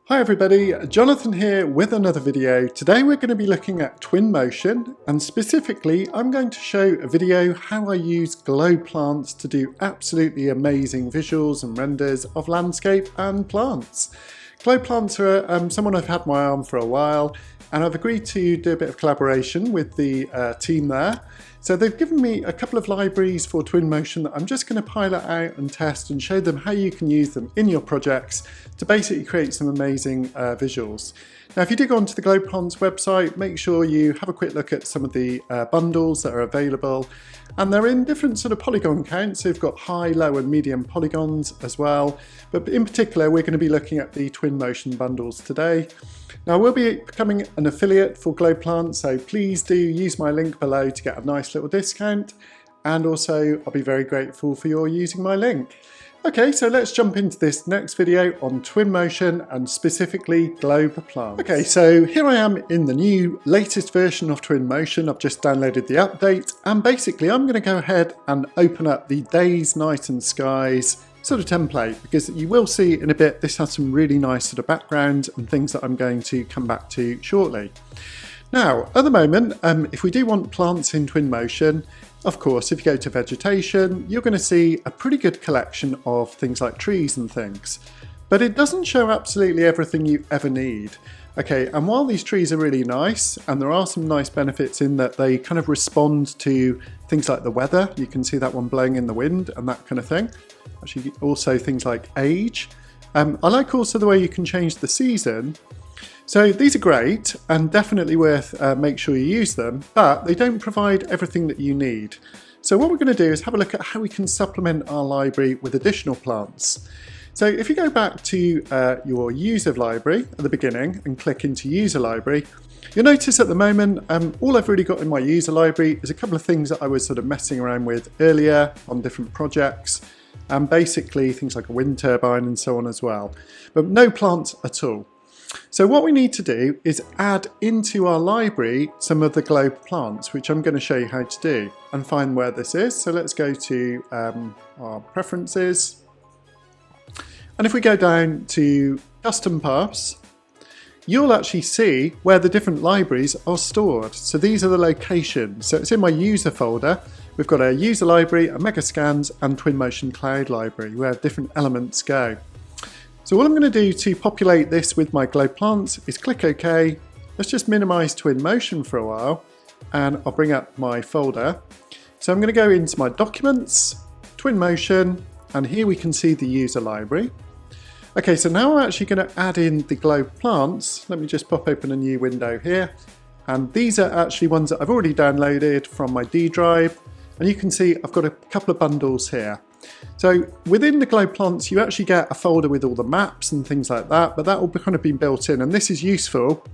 Hi everybody, Jonathan here with another video. Today we're going to be looking at Twinmotion, and specifically I'm going to show a video how I use globe plants to do absolutely amazing visuals and renders of landscape and plants. Globe plants are someone I've had my arm for a while, and I've agreed to do a bit of collaboration with the team there. So they've given me a couple of libraries for Twinmotion that I'm just going to pilot out and test and show them how you can use them in your projects to basically create some amazing visuals. Now if you do go onto the Globe Plants website, make sure you have a quick look at some of the bundles that are available, and they're in different sort of polygon counts. So you've got high, low and medium polygons as well, but in particular we're going to be looking at the Twinmotion bundles today. Now I will be becoming an affiliate for Globe Plants, so please do use my link below to get a nice little discount, and also I'll be very grateful for your using my link. Okay, so let's jump into this next video on Twinmotion and specifically globe plants. Okay, so here I am in the new latest version of Twinmotion. I've just downloaded the update, and basically I'm going to go ahead and open up the days, night and skies sort of template, because you will see in a bit this has some really nice sort of background and things that I'm going to come back to shortly. Now at the moment, if we do want plants in Twinmotion, of course if you go to vegetation you're going to see a pretty good collection of things like trees and things, but it doesn't show absolutely everything you ever need. Okay, and while these trees are really nice, and there are some nice benefits in that they kind of respond to things like the weather, you can see that one blowing in the wind and that kind of thing. Actually also things like age. I like also the way you can change the season. So these are great and definitely worth make sure you use them, but they don't provide everything that you need. So what we're going to do is have a look at how we can supplement our library with additional plants. So if you go back to your user library at the beginning and click into user library, you'll notice at the moment all I've really got in my user library is a couple of things that I was sort of messing around with earlier on different projects, and basically things like a wind turbine and so on as well, but no plants at all. So what we need to do is add into our library some of the globe plants, which I'm going to show you how to do and find where this is. So let's go to our preferences. And if we go down to custom paths, you'll actually see where the different libraries are stored. So these are the locations. So it's in my user folder. We've got a user library, a Megascans and Twinmotion Cloud library where different elements go. So what I'm going to do to populate this with my globe plants is click OK. Let's just minimize Twinmotion for a while and I'll bring up my folder. So I'm going to go into my documents, Twinmotion, and here we can see the user library. Okay, so now I'm actually going to add in the globe plants. Let me just pop open a new window here. And these are actually ones that I've already downloaded from my D drive. And you can see I've got a couple of bundles here. So within the globe plants you actually get a folder with all the maps and things like that, but that will kind of be built in, and this is useful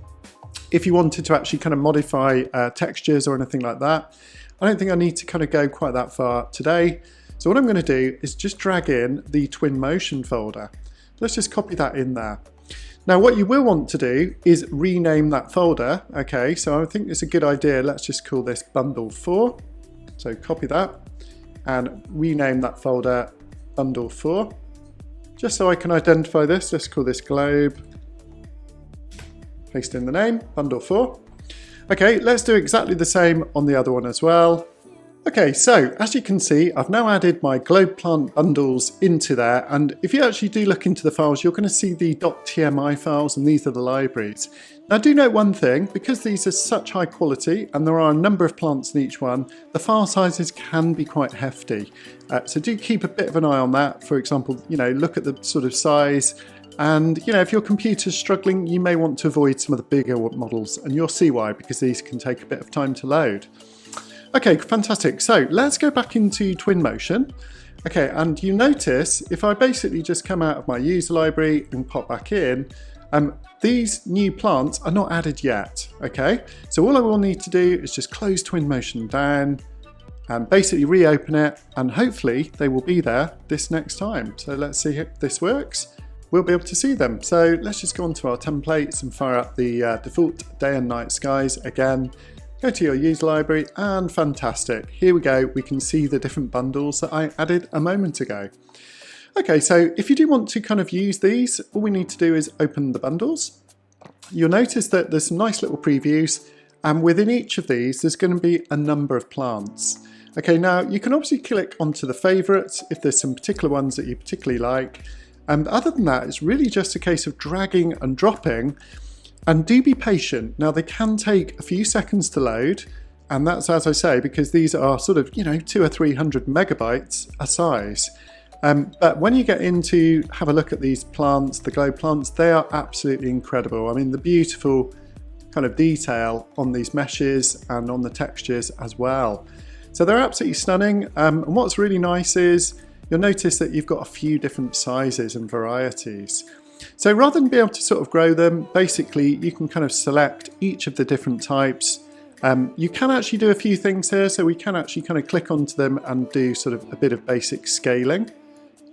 if you wanted to actually kind of modify textures or anything like that. I don't think I need to kind of go quite that far today. So what I'm going to do is just drag in the Twinmotion folder. Let's just copy that in there. Now what you will want to do is rename that folder. Okay, so I think it's a good idea. Let's just call this bundle 4. So copy that and rename that folder bundle 4. Just so I can identify this, let's call this globe. Paste in the name, bundle 4. Okay, let's do exactly the same on the other one as well. Okay, so as you can see, I've now added my globe plant bundles into there, and if you actually do look into the files, you're going to see the .tmi files, and these are the libraries. Now do note one thing, because these are such high quality and there are a number of plants in each one, the file sizes can be quite hefty. So do keep a bit of an eye on that. For example, look at the sort of size, and if your computer's struggling, you may want to avoid some of the bigger models, and you'll see why, because these can take a bit of time to load. Okay, fantastic. So let's go back into Twinmotion. Okay, and you notice if I basically just come out of my user library and pop back in, these new plants are not added yet. Okay, so all I will need to do is just close Twinmotion down and basically reopen it, and hopefully they will be there this next time. So let's see if this works. We'll be able to see them. So let's just go onto our templates and fire up the default day and night skies again. Go to your user library, and fantastic. Here we go. We can see the different bundles that I added a moment ago. Okay, so if you do want to kind of use these, all we need to do is open the bundles. You'll notice that there's some nice little previews, and within each of these there's going to be a number of plants. Okay, now you can obviously click onto the favourites if there's some particular ones that you particularly like, and other than that it's really just a case of dragging and dropping, and do be patient. Now they can take a few seconds to load, and that's, as I say, because these are sort of 200 or 300 megabytes a size. But when you get into have a look at these plants, the glow plants, they are absolutely incredible. I mean, the beautiful kind of detail on these meshes and on the textures as well. So they're absolutely stunning. And what's really nice is you'll notice that you've got a few different sizes and varieties. So rather than be able to sort of grow them, basically you can kind of select each of the different types. You can actually do a few things here, so we can actually kind of click onto them and do sort of a bit of basic scaling.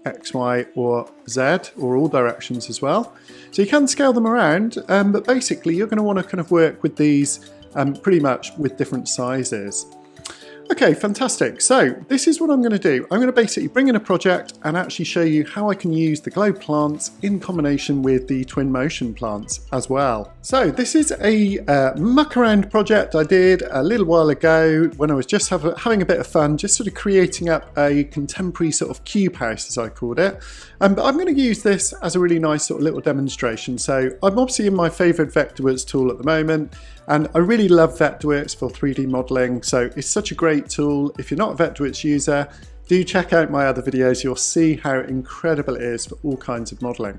X, Y or Z, or all directions as well. So you can scale them around, but basically you're going to want to kind of work with these pretty much with different sizes. Okay, fantastic. So this is what I'm going to do. I'm going to basically bring in a project and actually show you how I can use the glow plants in combination with the Twinmotion plants as well. So this is a muck around project I did a little while ago when I was just having a bit of fun, just sort of creating up a contemporary sort of cube house, as I called it. But I'm going to use this as a really nice sort of little demonstration. So I'm obviously in my favourite Vectorworks tool at the moment, and I really love Vectorworks for 3D modelling. So it's such a great tool. If you're not a Vectorworks user, do check out my other videos. You'll see how incredible it is for all kinds of modelling.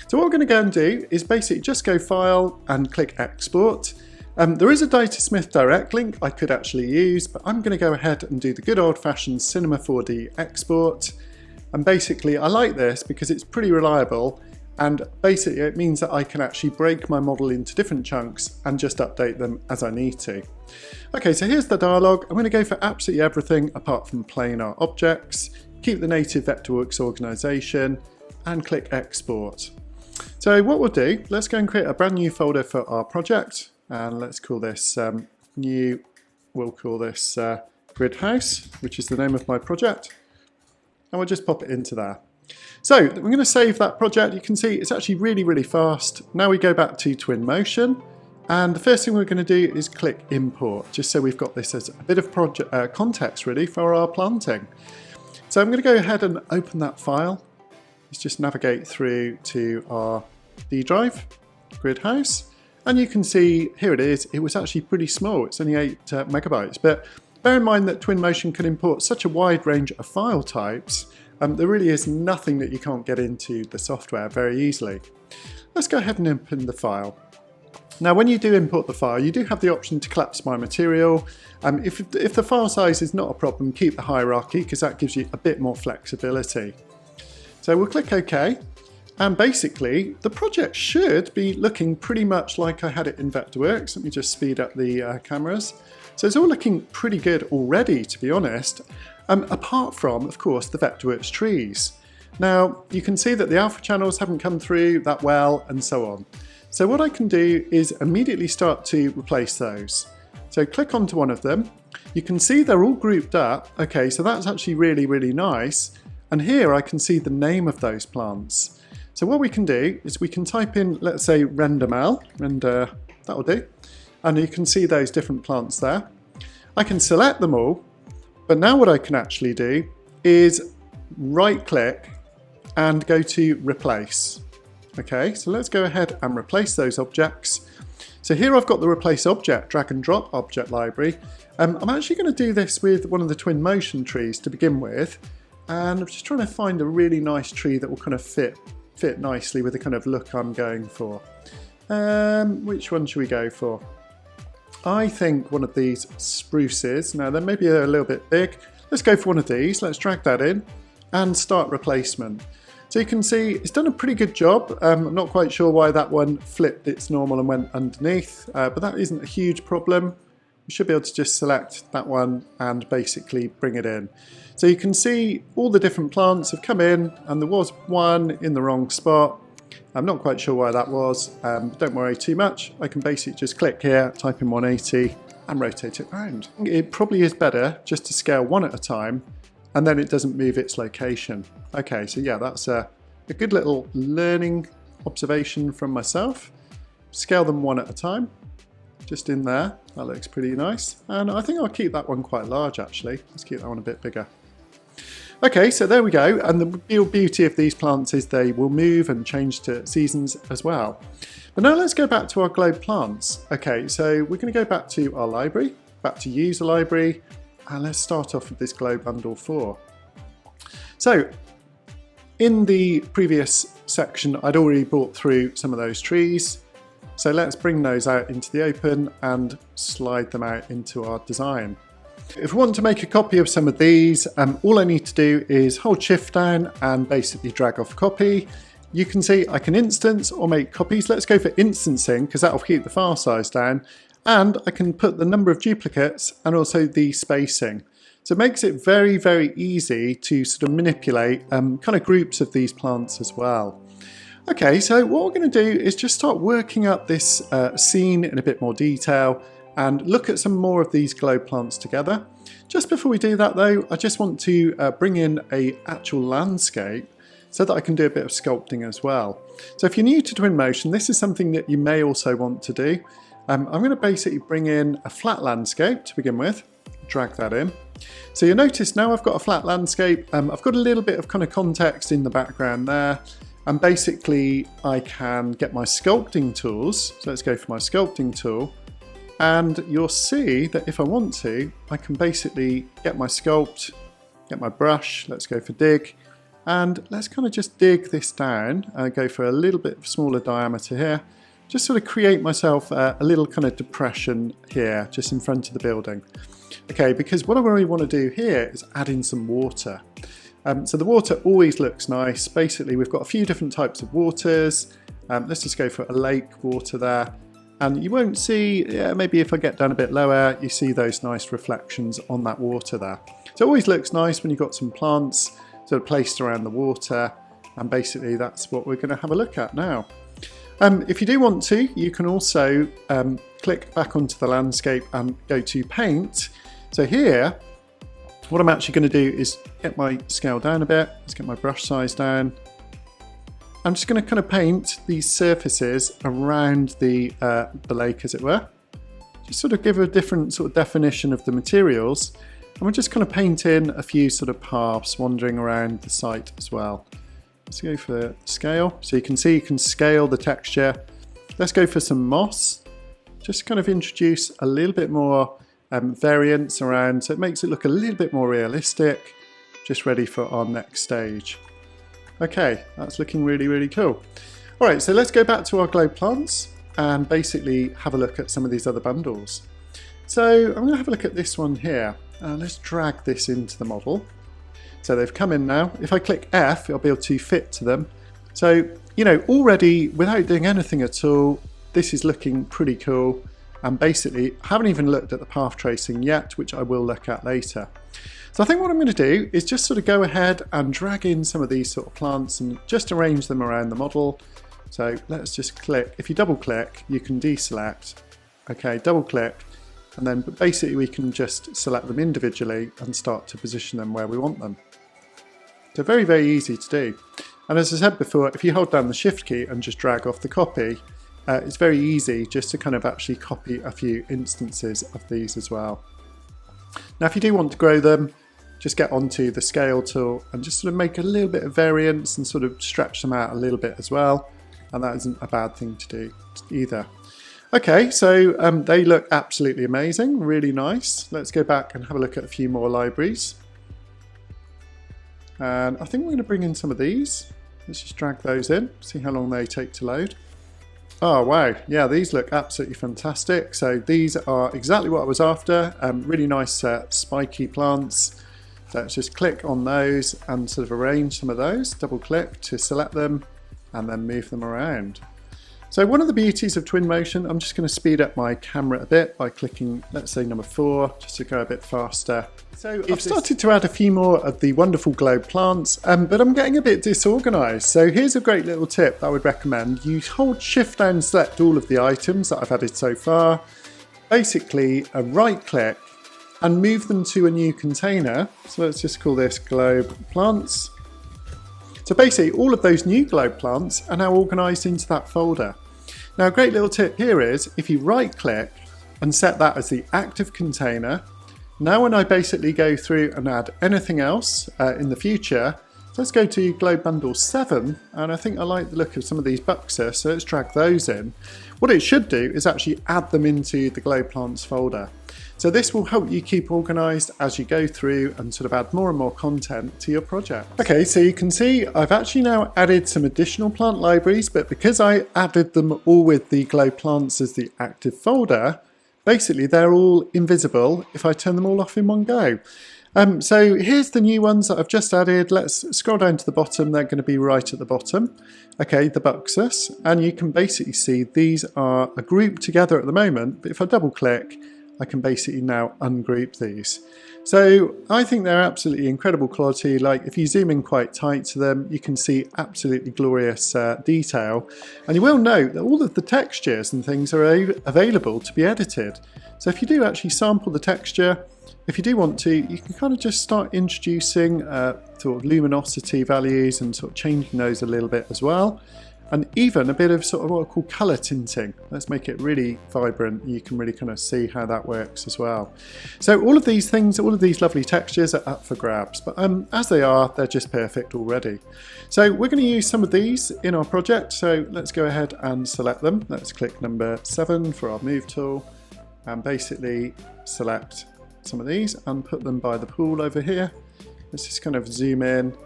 So what we're going to go and do is basically just go File and click Export. There is a Datasmith direct link I could actually use, but I'm going to go ahead and do the good old-fashioned Cinema 4D export. And basically I like this because it's pretty reliable, and basically it means that I can actually break my model into different chunks and just update them as I need to. Okay, so here's the dialog. I'm going to go for absolutely everything apart from planar objects, keep the native Vectorworks organization, and click Export. So what we'll do, let's go and create a brand new folder for our project, and let's call this we'll call this Grid House, which is the name of my project, and we'll just pop it into there. So we're going to save that project. You can see it's actually really, really fast. Now we go back to Twinmotion, and the first thing we're going to do is click Import, just so we've got this as a bit of project context really for our planting. So I'm going to go ahead and open that file. Let's just navigate through to our D drive, Grid House, and you can see here it is. It was actually pretty small. It's only 8 megabytes, but bear in mind that Twinmotion can import such a wide range of file types. There really is nothing that you can't get into the software very easily. Let's go ahead and open the file. Now when you do import the file, you do have the option to collapse by material. If the file size is not a problem, keep the hierarchy because that gives you a bit more flexibility. So we'll click OK, and basically the project should be looking pretty much like I had it in Vectorworks. Let me just speed up the cameras. So it's all looking pretty good already, to be honest. Apart from, of course, the Vectorworks trees. Now, you can see that the alpha channels haven't come through that well and so on. So what I can do is immediately start to replace those. So click onto one of them. You can see they're all grouped up. Okay, so that's actually really, really nice. And here I can see the name of those plants. So what we can do is we can type in, let's say, RenderMel, render, that'll do. And you can see those different plants there. I can select them all. But now what I can actually do is right click and go to replace. Okay, so let's go ahead and replace those objects. So here I've got the replace object, drag and drop object library. I'm actually going to do this with one of the Twinmotion trees to begin with. And I'm just trying to find a really nice tree that will kind of fit nicely with the kind of look I'm going for. Which one should we go for? I think one of these spruces. Now they may be a little bit big. Let's go for one of these. Let's drag that in and start replacement. So you can see it's done a pretty good job. I'm not quite sure why that one flipped its normal and went underneath, but that isn't a huge problem. We should be able to just select that one and basically bring it in. So you can see all the different plants have come in, and there was one in the wrong spot. I'm not quite sure why that was, don't worry too much. I can basically just click here, type in 180 and rotate it around. It probably is better just to scale one at a time and then it doesn't move its location. Okay, so yeah, that's a good little learning observation from myself. Scale them one at a time, just in there. That looks pretty nice. And I think I'll keep that one quite large actually. Let's keep that one a bit bigger. Okay, so there we go. And the real beauty of these plants is they will move and change to seasons as well. But now let's go back to our globe plants. Okay, so we're going to go back to our library, back to user library, and let's start off with this globe bundle 4. So in the previous section, I'd already brought through some of those trees. So let's bring those out into the open and slide them out into our design. If we want to make a copy of some of these, all I need to do is hold shift down and basically drag off copy. You can see I can instance or make copies. Let's go for instancing because that'll keep the file size down. And I can put the number of duplicates and also the spacing. So it makes it very, very easy to sort of manipulate kind of groups of these plants as well. Okay, so what we're going to do is just start working up this scene in a bit more detail and look at some more of these globe plants together. Just before we do that though, I just want to bring in an actual landscape so that I can do a bit of sculpting as well. So if you're new to Twinmotion, this is something that you may also want to do. I'm going to basically bring in a flat landscape to begin with, drag that in. So you'll notice now I've got a flat landscape, I've got a little bit of kind of context in the background there. And basically I can get my sculpting tools. So let's go for my sculpting tool. And you'll see that if I want to, I can basically get my sculpt, get my brush, let's go for dig. And let's kind of just dig this down and go for a little bit smaller diameter here. Just sort of create myself a little kind of depression here, just in front of the building. Okay, because what I really want to do here is add in some water. So the water always looks nice. Basically, we've got a few different types of waters. Let's just go for a lake water there. And you won't see, maybe if I get down a bit lower, you see those nice reflections on that water there. So it always looks nice when you've got some plants sort of placed around the water. And basically that's what we're going to have a look at now. If you do want to, you can also click back onto the landscape and go to paint. So here, what I'm actually going to do is get my scale down a bit. Let's get my brush size down. I'm just going to kind of paint these surfaces around the lake, as it were. Just sort of give a different sort of definition of the materials. And we're just kind of paint in a few sort of paths wandering around the site as well. Let's go for scale. So you can see you can scale the texture. Let's go for some moss. Just kind of introduce a little bit more variance around, so it makes it look a little bit more realistic. Just ready for our next stage. Okay, that's looking really, really cool. All right, so let's go back to our globe plants and basically have a look at some of these other bundles. So I'm going to have a look at this one here. Let's drag this into the model. So they've come in now. If I click F, I'll be able to fit to them. So, you know, already without doing anything at all, this is looking pretty cool. And basically, I haven't even looked at the path tracing yet, which I will look at later. So I think what I'm going to do is just sort of go ahead and drag in some of these sort of plants and just arrange them around the model. So let's just click. If you double click, you can deselect. Okay, double click. And then basically we can just select them individually and start to position them where we want them. So very, very easy to do. And as I said before, if you hold down the shift key and just drag off the copy, it's very easy just to kind of actually copy a few instances of these as well. Now, if you do want to grow them, just get onto the scale tool and just sort of make a little bit of variance and sort of stretch them out a little bit as well. And that isn't a bad thing to do either. Okay, so they look absolutely amazing, really nice. Let's go back and have a look at a few more libraries. And I think we're going to bring in some of these. Let's just drag those in, see how long they take to load. Oh wow, yeah, these look absolutely fantastic. So these are exactly what I was after. Really nice spiky plants. So let's just click on those and sort of arrange some of those. Double click to select them and then move them around. So one of the beauties of Twinmotion, I'm just going to speed up my camera a bit by clicking, let's say number 4, just to go a bit faster. So I've started to add a few more of the wonderful globe plants, but I'm getting a bit disorganized. So here's a great little tip that I would recommend. You hold shift down and select all of the items that I've added so far. Basically, a right click and move them to a new container. So let's just call this globe plants. So basically all of those new globe plants are now organised into that folder. Now a great little tip here is if you right click and set that as the active container, now when I basically go through and add anything else in the future, so let's go to Globe Bundle 7, and I think I like the look of some of these Buxus, so let's drag those in. What it should do is actually add them into the Globe Plants folder. So this will help you keep organised as you go through and sort of add more and more content to your project. Okay, so you can see I've actually now added some additional plant libraries, but because I added them all with the Globe Plants as the active folder, basically they're all invisible if I turn them all off in one go. So here's the new ones that I've just added. Let's scroll down to the bottom. They're going to be right at the bottom. Okay, the Buxus, and you can basically see these are a group together at the moment, but if I double click, I can basically now ungroup these. So I think they're absolutely incredible quality. Like if you zoom in quite tight to them, you can see absolutely glorious detail. And you will note that all of the textures and things are available to be edited. So if you do actually sample the texture, if you do want to, you can kind of just start introducing sort of luminosity values and sort of changing those a little bit as well. And even a bit of sort of what I call colour tinting. Let's make it really vibrant. You can really kind of see how that works as well. So all of these things, all of these lovely textures are up for grabs, but as they are, they're just perfect already. So we're going to use some of these in our project. So let's go ahead and select them. Let's click number 7 for our move tool and basically select some of these and put them by the pool over here. Let's just kind of zoom in.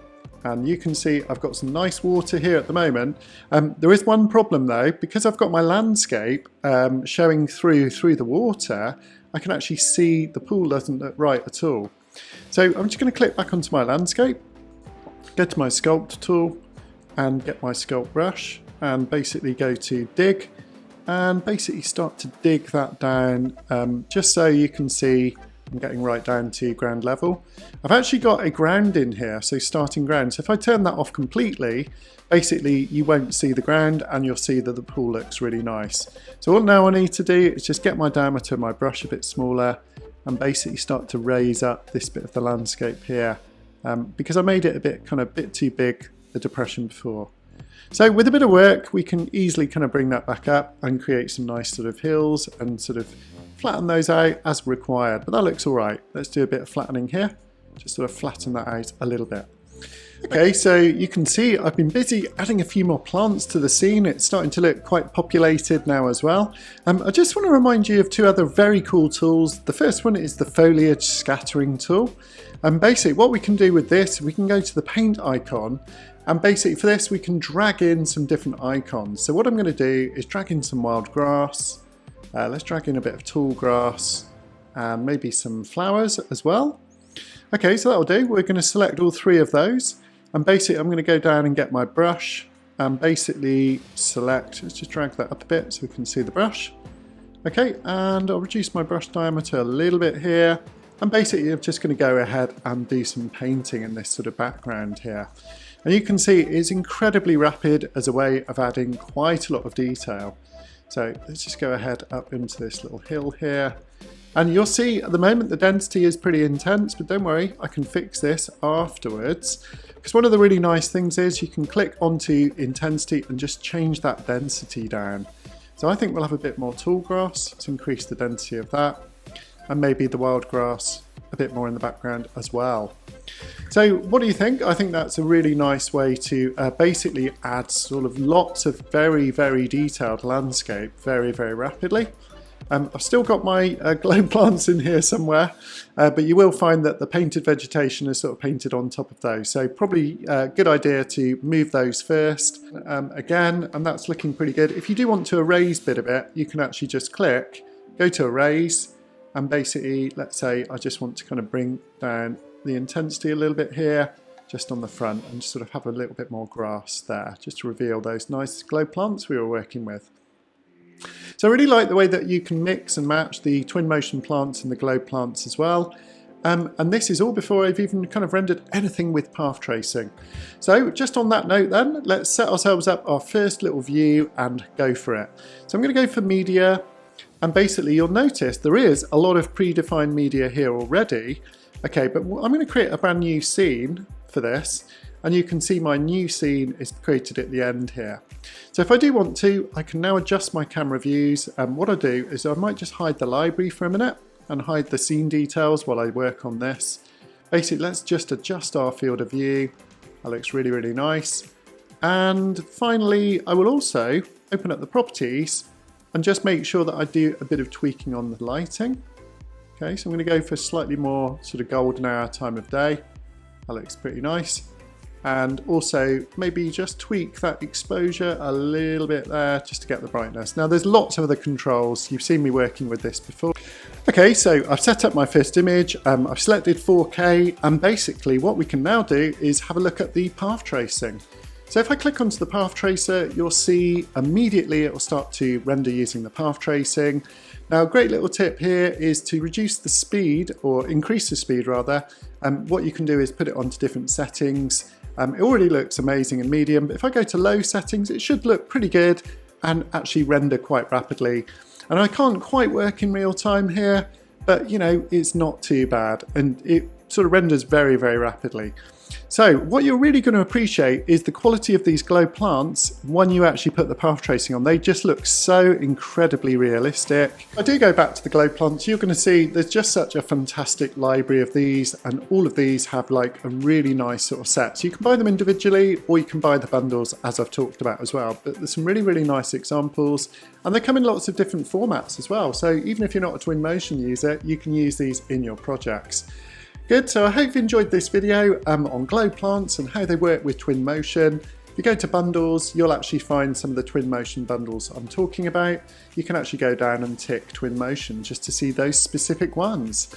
And you can see I've got some nice water here at the moment. There is one problem though, because I've got my landscape showing through the water, I can actually see the pool doesn't look right at all. So I'm just going to click back onto my landscape, go to my sculpt tool and get my sculpt brush and basically go to dig and basically start to dig that down just so you can see I'm getting right down to ground level. I've actually got a ground in here, so starting ground. So if I turn that off completely, basically you won't see the ground and you'll see that the pool looks really nice. So what now I need to do is just get my diameter of my brush a bit smaller and basically start to raise up this bit of the landscape here because I made it a bit too big, the depression before. So with a bit of work, we can easily kind of bring that back up and create some nice sort of hills and sort of flatten those out as required, but that looks all right. Let's do a bit of flattening here, just sort of flatten that out a little bit. Okay, so you can see I've been busy adding a few more plants to the scene. It's starting to look quite populated now as well. I just want to remind you of two other very cool tools. The first one is the foliage scattering tool. And basically what we can do with this, we can go to the paint icon and basically for this we can drag in some different icons. So what I'm going to do is drag in some wild grass. Let's drag in a bit of tall grass and maybe some flowers as well. Okay, so that'll do. We're going to select all three of those and basically I'm going to go down and get my brush and basically select, let's just drag that up a bit so we can see the brush. Okay, and I'll reduce my brush diameter a little bit here and basically I'm just going to go ahead and do some painting in this sort of background here. And you can see it's incredibly rapid as a way of adding quite a lot of detail. So let's just go ahead up into this little hill here. And you'll see at the moment the density is pretty intense, but don't worry, I can fix this afterwards. Because one of the really nice things is you can click onto intensity and just change that density down. So I think we'll have a bit more tall grass to increase the density of that. And maybe the wild grass a bit more in the background as well. So what do you think? I think that's a really nice way to basically add sort of lots of very, very detailed landscape very, very rapidly. I've still got my globe plants in here somewhere, but you will find that the painted vegetation is sort of painted on top of those. So probably a good idea to move those first again, and that's looking pretty good. If you do want to erase a bit of it, you can actually just click, go to erase, and basically, let's say I just want to kind of bring down the intensity a little bit here, just on the front, and just sort of have a little bit more grass there, just to reveal those nice globe plants we were working with. So I really like the way that you can mix and match the Twinmotion plants and the globe plants as well. And this is all before I've even kind of rendered anything with path tracing. So just on that note then, let's set ourselves up our first little view and go for it. So I'm going to go for media. And basically you'll notice there is a lot of predefined media here already. Okay, but I'm going to create a brand new scene for this, and you can see my new scene is created at the end here. So if I do want to, I can now adjust my camera views, and what I do is I might just hide the library for a minute and hide the scene details while I work on this. Basically, let's just adjust our field of view. That looks really, really nice. And finally, I will also open up the properties and just make sure that I do a bit of tweaking on the lighting. Okay, so I'm going to go for slightly more sort of golden hour time of day. That looks pretty nice. And also maybe just tweak that exposure a little bit there just to get the brightness. Now there's lots of other controls. You've seen me working with this before. Okay, so I've set up my first image. I've selected 4K, and basically what we can now do is have a look at the path tracing. So if I click onto the path tracer, you'll see immediately it will start to render using the path tracing. Now a great little tip here is to reduce the speed, or increase the speed rather. What you can do is put it onto different settings. It already looks amazing in medium, but if I go to low settings, it should look pretty good and actually render quite rapidly. And I can't quite work in real time here, but you know, it's not too bad, and it sort of renders very, very rapidly. So what you're really going to appreciate is the quality of these glow plants when you actually put the path tracing on. They just look so incredibly realistic. If I do go back to the glow plants, you're going to see there's just such a fantastic library of these, and all of these have like a really nice sort of set. So you can buy them individually, or you can buy the bundles as I've talked about as well. But there's some really, really nice examples, and they come in lots of different formats as well. So even if you're not a Twinmotion user, you can use these in your projects. Good, so I hope you enjoyed this video on glow plants and how they work with Twinmotion. If you go to bundles, you'll actually find some of the Twinmotion bundles I'm talking about. You can actually go down and tick Twinmotion just to see those specific ones.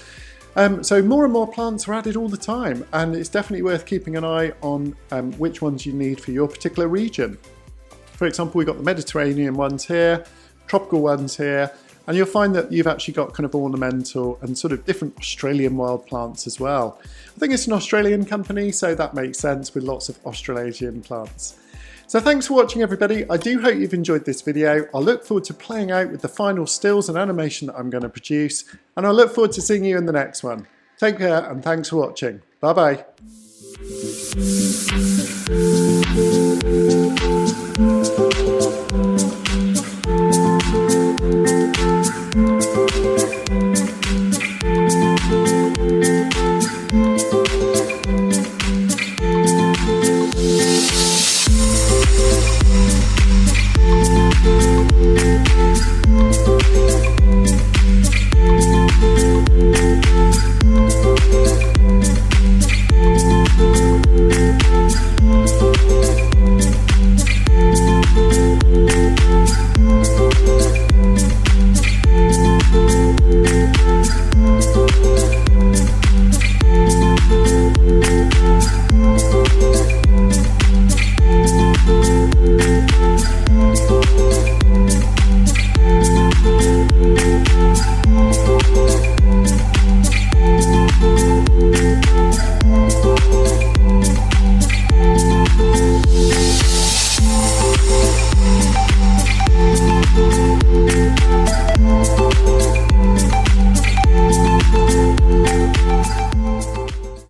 So more and more plants are added all the time, and it's definitely worth keeping an eye on which ones you need for your particular region. For example, we've got the Mediterranean ones here, tropical ones here, and you'll find that you've actually got kind of ornamental and sort of different Australian wild plants as well. I think it's an Australian company, so that makes sense with lots of Australasian plants. So thanks for watching everybody. I do hope you've enjoyed this video. I look forward to playing out with the final stills and animation that I'm going to produce, and I look forward to seeing you in the next one. Take care and thanks for watching. Bye bye.